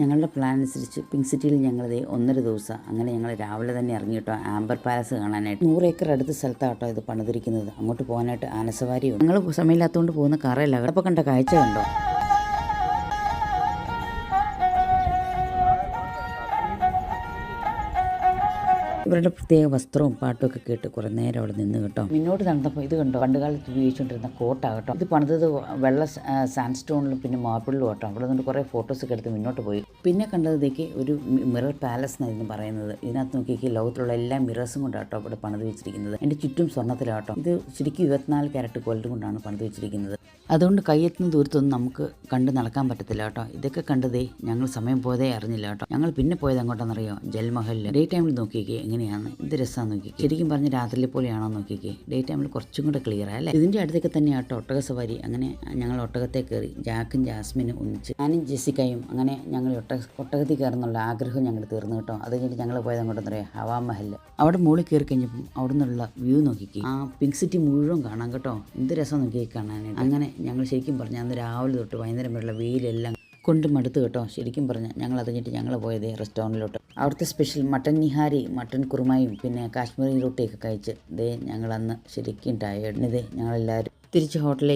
ഞങ്ങളുടെ പ്ലാൻ അനുസരിച്ച് പിങ്ക് സിറ്റിയിൽ ഞങ്ങളിത് 1.5 ദിവസം അങ്ങനെ ഞങ്ങൾ രാവിലെ തന്നെ ഇറങ്ങി കേട്ടോ ആംബർ പാലസ് കാണാനായിട്ട്. 100 ഏക്കർ അടുത്ത സ്ഥലത്താട്ടോ ഇത് പണിതിരിക്കുന്നത്. അങ്ങോട്ട് പോകാനായിട്ട് ആനസവാരിയുണ്ട്. ഞങ്ങൾ സമയമില്ലാത്തതുകൊണ്ട് പോകുന്ന കാറല്ല. അപ്പോൾ കണ്ട കാഴ്ച കണ്ടോ? ഇവരുടെ പ്രത്യേക വസ്ത്രവും പാട്ടുമൊക്കെ കേട്ട് കുറേ നേരം അവിടെ നിന്ന് കേട്ടോ. മുന്നോട്ട് നടന്നപ്പോൾ ഇത് കണ്ടോ, പണ്ടുകാലത്ത് ഉപയോഗിച്ചുകൊണ്ടിരുന്ന കോട്ടാകട്ടോ. ഇത് പണിതത് വെള്ള സാൻഡ് സ്റ്റോണിലും പിന്നെ മാർബിളിലും കേട്ടോ. അവിടെ നിന്ന് കുറേ ഫോട്ടോസൊക്കെ എടുത്ത് മുന്നോട്ട് പോയി. പിന്നെ കണ്ടതേക്ക് ഒരു മിറർ പാലസ് എന്നായിരുന്നു പറയുന്നത്. ഇതിനകത്ത് നോക്കിയേക്ക് ലോകത്തിലുള്ള എല്ലാ മിറേഴ്സും കൊണ്ടാട്ടോ ഇവിടെ പണിത് വെച്ചിരിക്കുന്നത്. എൻ്റെ ചുറ്റും സ്വർണ്ണത്തിലാട്ടോ. ഇത് ശരിക്കും 24 ക്യാരറ്റ് ഗോൾഡ് കൊണ്ടാണ് പണിത് വെച്ചിരിക്കുന്നത്. അതുകൊണ്ട് കയ്യെത്തുന്ന ദൂരത്തൊന്നും നമുക്ക് കണ്ട് നടക്കാൻ പറ്റത്തില്ല കേട്ടോ. ഇതൊക്കെ കണ്ടതേ ഞങ്ങൾ സമയം പോയതേ അറിഞ്ഞില്ല കേട്ടോ. ഞങ്ങൾ പിന്നെ പോയത് അങ്ങോട്ടാണെന്നറിയോ, ജൽമഹലിൽ. ഡേ ടൈമിൽ നോക്കിയേക്കേ എങ്ങനെയാണ്, ഇത് രസമാണ് നോക്കി. ശരിക്കും പറഞ്ഞ് രാത്രിയിലെ പോലെയാണോ നോക്കിയേക്കേ. ഡേ ടൈമിൽ കുറച്ചും കൂടെ ക്ലിയർ അല്ലേ. ഇതിൻ്റെ അടുത്തൊക്കെ തന്നെയാട്ടോ ഒട്ടക സവാരി. അങ്ങനെ ഞങ്ങൾ ഒട്ടകത്തെ കയറി ജാക്കും ജാസ്മിനും ഒന്നിച്ച് ഞാനും ജെസിക്കയും അങ്ങനെ ഞങ്ങൾ ഒട്ടകത്തിൽ കയറുന്നുള്ള ആഗ്രഹം ഞങ്ങൾ തീർന്നു കേട്ടോ. അത് കഴിഞ്ഞിട്ട് ഞങ്ങൾ പോയത് അങ്ങോട്ടെന്നറിയാം ഹവാ മഹൽ. അവിടെ മുകളിൽ കയറി കഴിഞ്ഞപ്പം അവിടെ നിന്നുള്ള വ്യൂ നോക്കിക്കേ. ആ പിങ്ക് സിറ്റി മുഴുവൻ കാണാം കേട്ടോ. എന്ത് രസം നോക്കി കാണാനായിട്ട്. അങ്ങനെ ഞങ്ങൾ ശരിക്കും പറഞ്ഞാൽ അന്ന് രാവിലെ തൊട്ട് വൈകുന്നേരം വരെയുള്ള വെയിലെല്ലാം കൊണ്ട് മടുത്ത് കേട്ടോ. ശരിക്കും പറഞ്ഞാൽ ഞങ്ങൾ അത് കഴിഞ്ഞിട്ട് ഞങ്ങൾ പോയത് റെസ്റ്റോറൻറ്റിലോട്ട്. അവിടുത്തെ സ്പെഷ്യൽ മട്ടൻ നിഹാരി, മട്ടൻ കുറുമയും പിന്നെ കാശ്മീരി റൊട്ടിയൊക്കെ കഴിച്ച് ഞങ്ങൾ അന്ന് ശരിക്കും ടയേർഡ്. ഞങ്ങളെല്ലാവരും തിരിച്ച് ഹോട്ടലിലേക്ക്